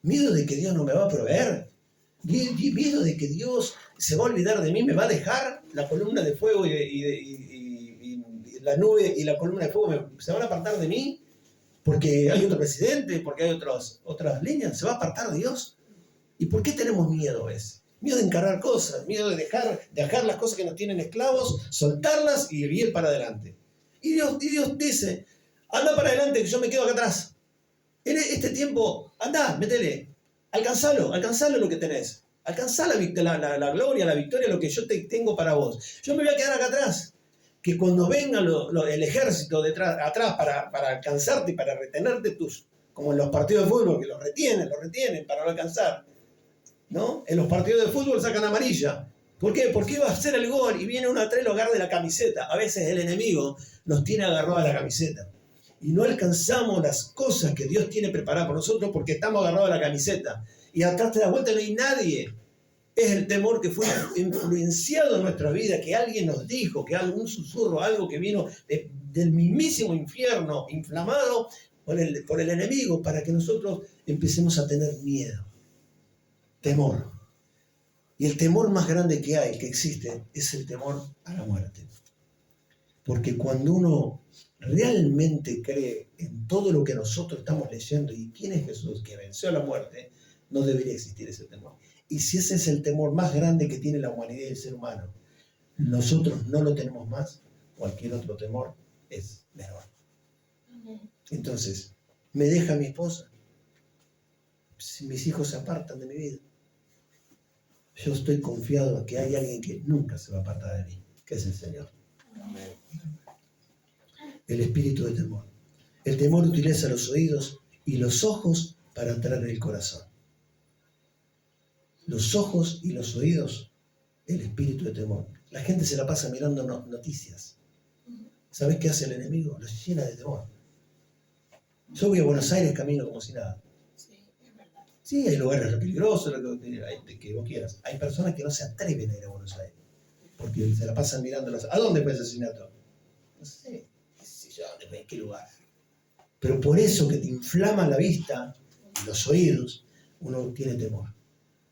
miedo de que Dios no me va a proveer, miedo de que Dios se va a olvidar de mí, me va a dejar la columna de fuego y la nube y la columna de fuego se van a apartar de mí, porque hay otro presidente, porque hay otras líneas, se va a apartar de Dios. ¿Y por qué tenemos miedo a veces? Miedo de encarar cosas, miedo de dejar las cosas que nos tienen esclavos, soltarlas y ir para adelante. Y Dios dice, anda para adelante, que yo me quedo acá atrás. En este tiempo, anda, métele, alcanzalo lo que tenés. Alcanzá la gloria, la victoria, lo que yo tengo para vos. Yo me voy a quedar acá atrás. Que cuando venga el ejército atrás para alcanzarte y para retenerte, como en los partidos de fútbol, que los retienen para no alcanzar, ¿no? En los partidos de fútbol sacan amarilla. ¿Por qué? Porque va a hacer el gol y viene uno atrás y lo agarra de la camiseta. A veces el enemigo nos tiene agarrado a la camiseta. Y no alcanzamos las cosas que Dios tiene preparadas por nosotros porque estamos agarrados a la camiseta. Y atrás te das vuelta y no hay nadie. Es el temor que fue influenciado en nuestra vida, que alguien nos dijo, que algún susurro, algo que vino del mismísimo infierno, inflamado por el enemigo, para que nosotros empecemos a tener miedo. Temor. Y el temor más grande que hay, que existe, es el temor a la muerte. Porque cuando uno realmente cree en todo lo que nosotros estamos leyendo y quién es Jesús, que venció a la muerte, no debería existir ese temor. Y si ese es el temor más grande que tiene la humanidad y el ser humano, nosotros no lo tenemos más, cualquier otro temor es menor. Entonces, ¿me deja mi esposa? Si mis hijos se apartan de mi vida, yo estoy confiado en que hay alguien que nunca se va a apartar de mí, que es el Señor. El espíritu de temor. El temor utiliza los oídos y los ojos para atraer el corazón. Los ojos y los oídos, el espíritu de temor. La gente se la pasa mirando noticias. ¿Sabes qué hace el enemigo? Los llena de temor. Yo voy a Buenos Aires, camino como si nada. Sí, hay lugares peligrosos, que vos quieras. Hay personas que no se atreven a ir a Buenos Aires, porque se la pasan mirando. ¿A dónde fue el asesinato? No sé, qué sé yo, ¿dónde fue? ¿En qué lugar? Pero por eso que te inflama la vista y los oídos, uno tiene temor.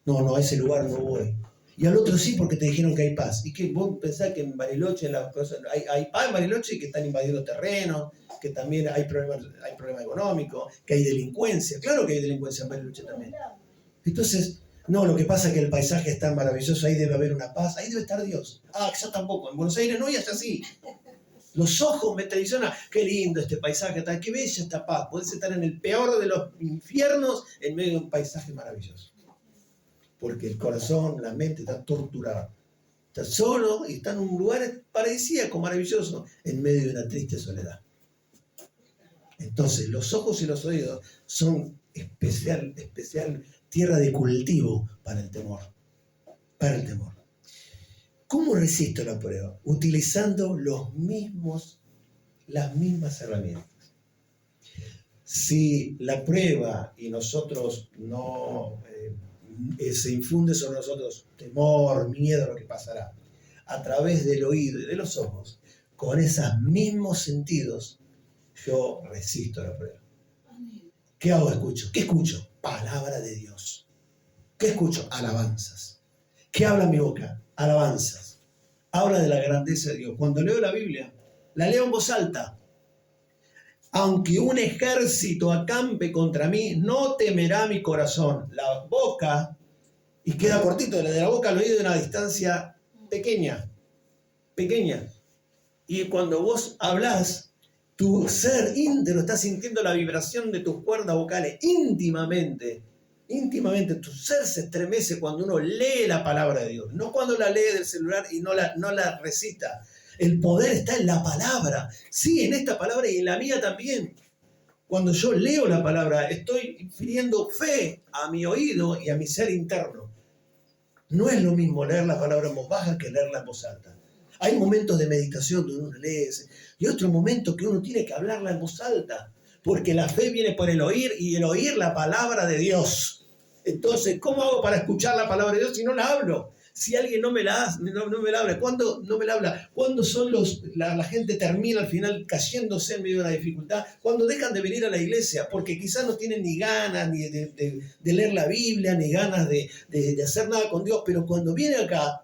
No, a ese lugar no voy. Y al otro sí, porque te dijeron que hay paz. ¿Y que vos pensás que en Bariloche hay paz en Bariloche, que están invadiendo terrenos, que también hay problemas económicos, que hay delincuencia? Claro que hay delincuencia en Bariloche también. Entonces, no, lo que pasa es que el paisaje es tan maravilloso, ahí debe haber una paz, ahí debe estar Dios. Yo tampoco, en Buenos Aires no, y allá sí. Los ojos me traicionan, qué lindo este paisaje, qué bella esta paz. Podés estar en el peor de los infiernos en medio de un paisaje maravilloso. Porque el corazón, la mente está torturada. Está solo y está en un lugar paradisíaco, maravilloso, en medio de una triste soledad. Entonces, los ojos y los oídos son especial tierra de cultivo para el temor. Para el temor. ¿Cómo resisto la prueba? Utilizando las mismas herramientas. Si la prueba y nosotros no se infunde sobre nosotros temor, miedo a lo que pasará, a través del oído y de los ojos, con esos mismos sentidos, yo resisto la prueba. ¿Qué hago? Escucho. ¿Qué escucho? Palabra de Dios. ¿Qué escucho? Alabanzas. ¿Qué habla mi boca? Alabanzas. Habla de la grandeza de Dios. Cuando leo la Biblia, la leo en voz alta. Aunque un ejército acampe contra mí, no temerá mi corazón. La boca, y queda cortito, de la boca al oído de una distancia pequeña. Y cuando vos hablás, tu ser íntimo está sintiendo la vibración de tus cuerdas vocales íntimamente. Tu ser se estremece cuando uno lee la palabra de Dios, no cuando la lee del celular y no la recita. El poder está en la palabra, sí, en esta palabra y en la mía también. Cuando yo leo la palabra, estoy infiriendo fe a mi oído y a mi ser interno. No es lo mismo leer la palabra en voz baja que leerla en voz alta. Hay momentos de meditación donde uno lee y otros momentos que uno tiene que hablarla en voz alta, porque la fe viene por el oír y el oír la palabra de Dios. Entonces, ¿cómo hago para escuchar la palabra de Dios si no la hablo? Si alguien no me la habla, ¿cuándo no me la habla? ¿Cuándo son la gente termina al final cayéndose en medio de una dificultad? Cuando dejan de venir a la iglesia, porque quizás no tienen ni ganas ni de leer la Biblia, ni ganas de hacer nada con Dios, pero cuando vienen acá,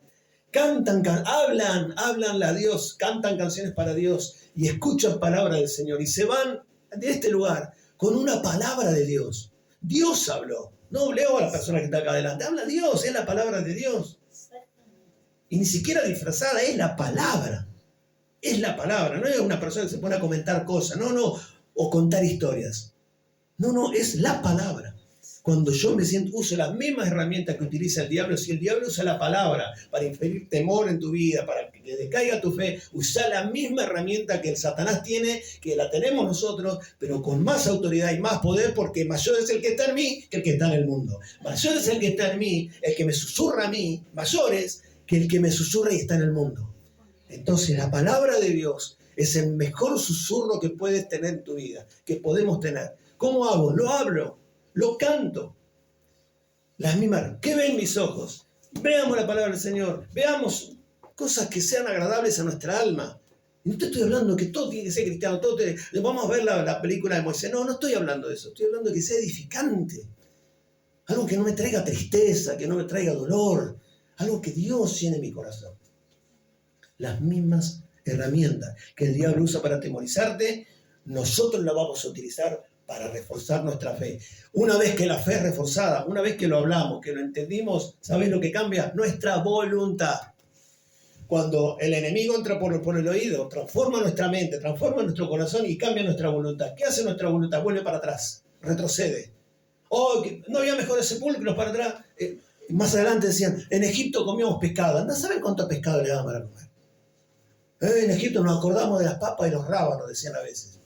cantan, hablan a Dios, cantan canciones para Dios y escuchan palabra del Señor y se van de este lugar con una palabra de Dios. Dios habló, no leo a la persona que está acá adelante, habla Dios, es la palabra de Dios. Y ni siquiera disfrazada, es la palabra. Es la palabra, no es una persona que se pone a comentar cosas, no, o contar historias. No, es la palabra. Cuando yo me siento, uso las mismas herramientas que utiliza el diablo, si el diablo usa la palabra para inferir temor en tu vida, para que decaiga tu fe, usa la misma herramienta que el Satanás tiene, que la tenemos nosotros, pero con más autoridad y más poder, porque mayor es el que está en mí que el que está en el mundo. Mayor es el que está en mí, el que me susurra a mí, mayores que el que me susurra y está en el mundo. Entonces la palabra de Dios es el mejor susurro que puedes tener en tu vida, que podemos tener. ¿Cómo hago? Lo hablo, lo canto. Las mismas. ¿Qué ven mis ojos? Veamos la palabra del Señor, veamos cosas que sean agradables a nuestra alma. Y no te estoy hablando que todo tiene que ser cristiano, vamos a ver la película de Moisés. No estoy hablando de eso, estoy hablando de que sea edificante. Algo que no me traiga tristeza, que no me traiga dolor. Algo que Dios llene mi corazón. Las mismas herramientas que el diablo usa para atemorizarte, nosotros las vamos a utilizar para reforzar nuestra fe. Una vez que la fe es reforzada, una vez que lo hablamos, que lo entendimos, ¿sabéis lo que cambia? Nuestra voluntad. Cuando el enemigo entra por el oído, transforma nuestra mente, transforma nuestro corazón y cambia nuestra voluntad. ¿Qué hace nuestra voluntad? Vuelve para atrás, retrocede. ¿No había mejores sepulcros para atrás? Más adelante decían, en Egipto comíamos pescado. Andá a saber cuánto pescado le daban para comer. En Egipto nos acordamos de las papas y los rábanos, decían a veces.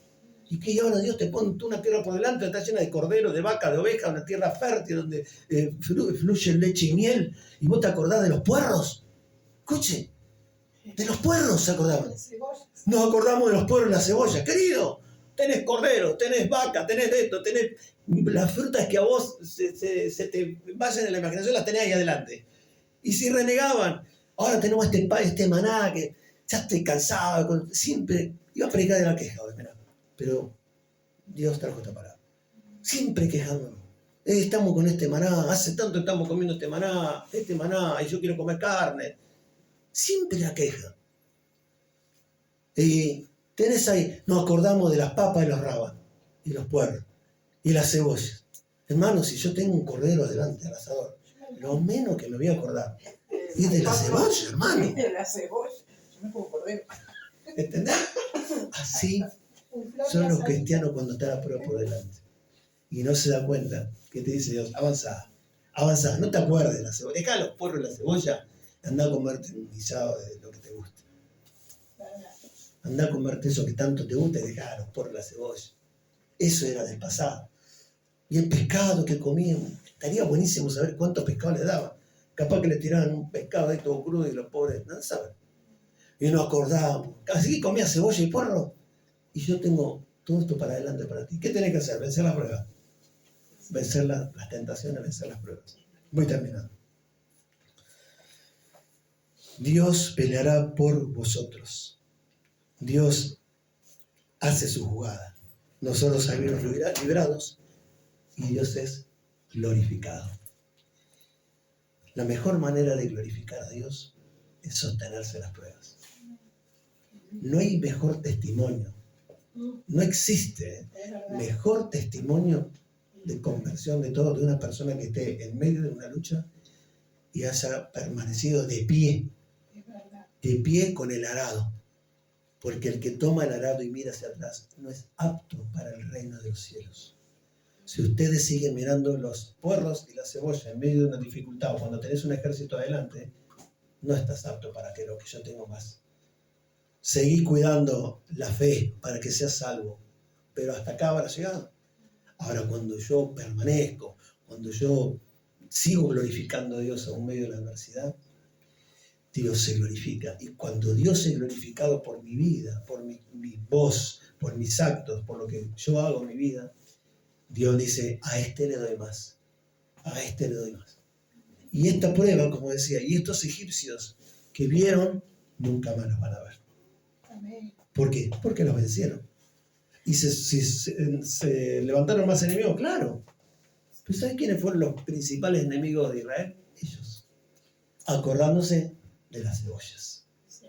¿Y qué? Y ahora Dios te pone una tierra por delante, está llena de cordero, de vaca, de oveja, una tierra fértil donde fluye leche y miel. ¿Y vos te acordás de los puerros? Escuche, de los puerros se acordaban. Nos acordamos de los puerros y la cebolla. Querido, tenés cordero, tenés vaca, tenés esto, tenés las frutas que a vos se te vayan en la imaginación, las tenés ahí adelante. Y si renegaban, ahora tenemos este maná que ya estoy cansado, siempre iba a predicar de la queja, pero Dios trajo esta palabra. Siempre quejándonos. Estamos con este maná, hace tanto estamos comiendo este maná, y yo quiero comer carne. Siempre la queja. Y tenés ahí, nos acordamos de las papas y los rábanos, y los puerros, y las cebollas. Hermano, si yo tengo un cordero adelante al asador, lo menos que me voy a acordar es de la cebolla, hermano.
De la cebolla. Yo me como cordero.
¿Entendés? Así son los cristianos cuando están a prueba por delante. Y no se da cuenta que te dice Dios, avanzá, no te acuerdes de la cebolla. Dejá los puerros y la cebolla, andá a comerte un guisado de lo que te guste. Andá a comerte eso que tanto te gusta y dejá los puerros y la cebolla. Eso era del pasado. Y el pescado que comíamos, estaría buenísimo saber cuántos pescados le daban. Capaz que le tiraban un pescado ahí todo crudo y los pobres, no saben. Y nos acordábamos. Así que comía cebolla y puerro. Y yo tengo todo esto para adelante para ti. ¿Qué tenés que hacer? Vencer la prueba. Vencer las tentaciones, vencer las pruebas. Voy terminando. Dios peleará por vosotros. Dios hace su jugada. Nosotros salimos librados y Dios es glorificado. La mejor manera de glorificar a Dios es sostenerse en las pruebas. No hay mejor testimonio. No existe mejor testimonio de conversión de todo de una persona que esté en medio de una lucha y haya permanecido de pie con el arado. Porque el que toma el arado y mira hacia atrás no es apto para el reino de los cielos. Si ustedes siguen mirando los puerros y la cebolla en medio de una dificultad o cuando tenés un ejército adelante, no estás apto para que lo que yo tengo más. Seguí cuidando la fe para que seas salvo, pero hasta acá habrá llegado. Ahora, cuando yo permanezco, cuando yo sigo glorificando a Dios aún medio de la adversidad, Dios se glorifica. Y cuando Dios es glorificado por mi vida, por mi voz, por mis actos, por lo que yo hago en mi vida, Dios dice, a este le doy más, a este le doy más. Y esta prueba, como decía, y estos egipcios que vieron, nunca más los van a ver.
Amén.
¿Por qué? Porque los vencieron. ¿Y se levantaron más enemigos? Claro. ¿Pero sabes quiénes fueron los principales enemigos de Israel? Ellos. Acordándose de las cebollas.
Sí.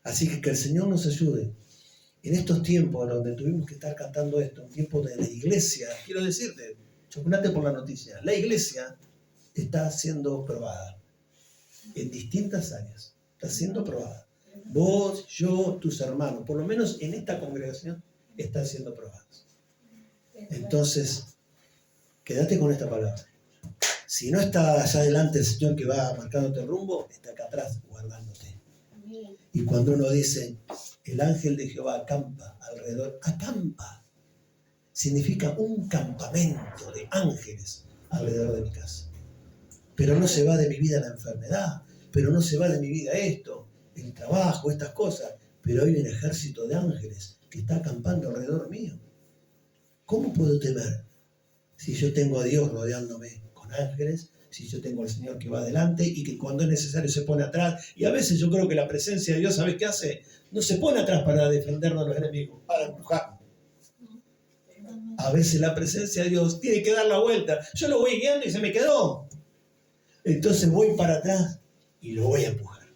Así que el Señor nos ayude. En estos tiempos donde tuvimos que estar cantando esto, un tiempo de la iglesia, quiero decirte, chocolate por la noticia, la iglesia está siendo probada en distintas áreas, está siendo probada. Vos, yo, tus hermanos, por lo menos en esta congregación, están siendo probados. Entonces, quédate con esta palabra. Si no está allá adelante el Señor que va marcándote el rumbo, está acá atrás guardándote. Y cuando uno dice, el ángel de Jehová acampa alrededor, acampa, significa un campamento de ángeles alrededor de mi casa. Pero no se va de mi vida la enfermedad, pero no se va de mi vida esto, el trabajo, estas cosas, pero hay un ejército de ángeles que está acampando alrededor mío. ¿Cómo puedo temer si yo tengo a Dios rodeándome con ángeles? Si yo tengo al Señor que va adelante y que cuando es necesario se pone atrás. Y a veces yo creo que la presencia de Dios, ¿sabes qué hace? No se pone atrás para defendernos de los enemigos, para empujarnos. A veces la presencia de Dios tiene que dar la vuelta. Yo lo voy guiando y se me quedó. Entonces voy para atrás y lo voy a empujar.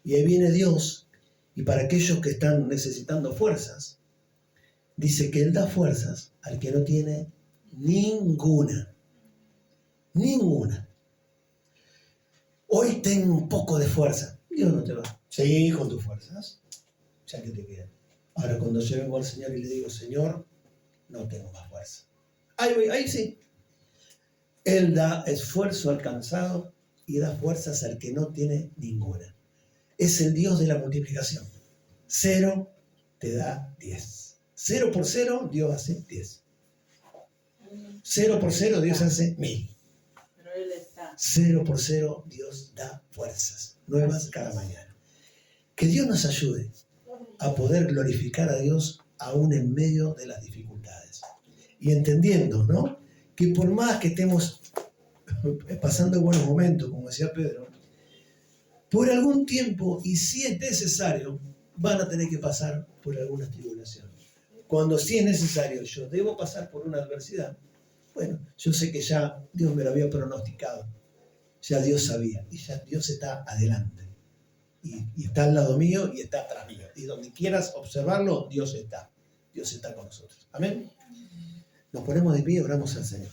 Y ahí viene Dios. Y para aquellos que están necesitando fuerzas, dice que Él da fuerzas al que no tiene ninguna. Ninguna. Hoy tengo un poco de fuerza. Dios no te va. Seguí con tus fuerzas. Ya que te quedan. Ahora cuando yo vengo al Señor y le digo, Señor, no tengo más fuerza. Ahí sí. Él da esfuerzo al cansado y da fuerzas al que no tiene ninguna. Es el Dios de la multiplicación. 0 te da 10. 0 por 0, Dios hace 10. 0 por 0, Dios hace 1000. 0 por 0, Dios da fuerzas nuevas cada mañana. Que Dios nos ayude a poder glorificar a Dios aún en medio de las dificultades. Y entendiendo, ¿no? Que por más que estemos pasando buenos momentos, como decía Pedro, por algún tiempo, y si es necesario, van a tener que pasar por algunas tribulaciones. Cuando sí es necesario, yo debo pasar por una adversidad, bueno, yo sé que ya Dios me lo había pronosticado, ya Dios sabía, y ya Dios está adelante. Y está al lado mío y está atrás mío. Y donde quieras observarlo, Dios está. Dios está con nosotros. Amén. Nos ponemos de pie y oramos al Señor.